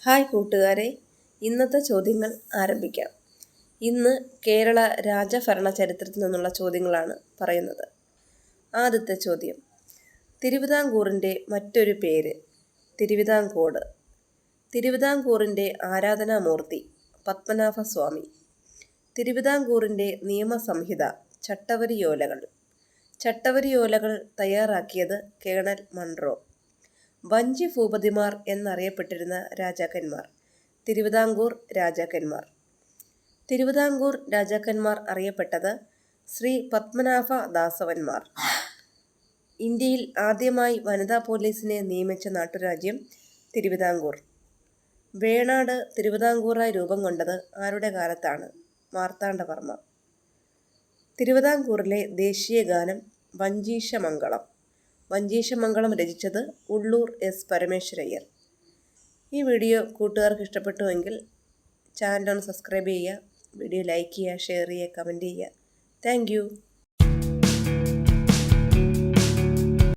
Hi കൂട്ടുകാരെ, ഇന്നത്തെ ചോദ്യങ്ങൾ ആരംഭിക്കാം. ഇന്ന് കേരള രാജഭരണ ചരിത്രത്തിൽ നിന്നുള്ള ചോദ്യങ്ങളാണ് പറയുന്നത്. ആദ്യത്തെ ചോദ്യം: തിരുവിതാംകൂറിൻ്റെ മറ്റൊരു പേര് തിരുവിതാംകോട്. തിരുവിതാംകൂറിൻ്റെ ആരാധനാമൂർത്തി പത്മനാഭസ്വാമി. തിരുവിതാംകൂറിൻ്റെ നിയമസംഹിത ചട്ടവരിയോലകൾ. ചട്ടവരിയോലകൾ തയ്യാറാക്കിയത് കേണൽ മൺറോ. വഞ്ചി ഭൂപതിമാർ എന്നറിയപ്പെട്ടിരുന്ന രാജാക്കന്മാർ തിരുവിതാംകൂർ രാജാക്കന്മാർ. തിരുവിതാംകൂർ രാജാക്കന്മാർ അറിയപ്പെട്ടത് ശ്രീ പത്മനാഭ ദാസവന്മാർ. ഇന്ത്യയിൽ ആദ്യമായി വനിതാ പോലീസിനെ നിയമിച്ച നാട്ടുരാജ്യം തിരുവിതാംകൂർ. വേണാട് തിരുവിതാംകൂറായി രൂപം കൊണ്ടത് ആരുടെ കാലത്താണ്? മാർത്താണ്ഡവർമ്മ. തിരുവിതാംകൂറിലെ ദേശീയ ഗാനം വഞ്ചീശമംഗളം. വഞ്ചീശമംഗളം രചിച്ചത് ഉള്ളൂർ എസ് പരമേശ്വരയ്യർ. ഈ വീഡിയോ കൂട്ടുകാർക്ക് ഇഷ്ടപ്പെട്ടുവെങ്കിൽ ചാനൽ ഒന്ന് സബ്സ്ക്രൈബ് ചെയ്യുക, വീഡിയോ ലൈക്ക് ചെയ്യുക, ഷെയർ ചെയ്യുക, കമൻറ്റ് ചെയ്യുക. Thank you.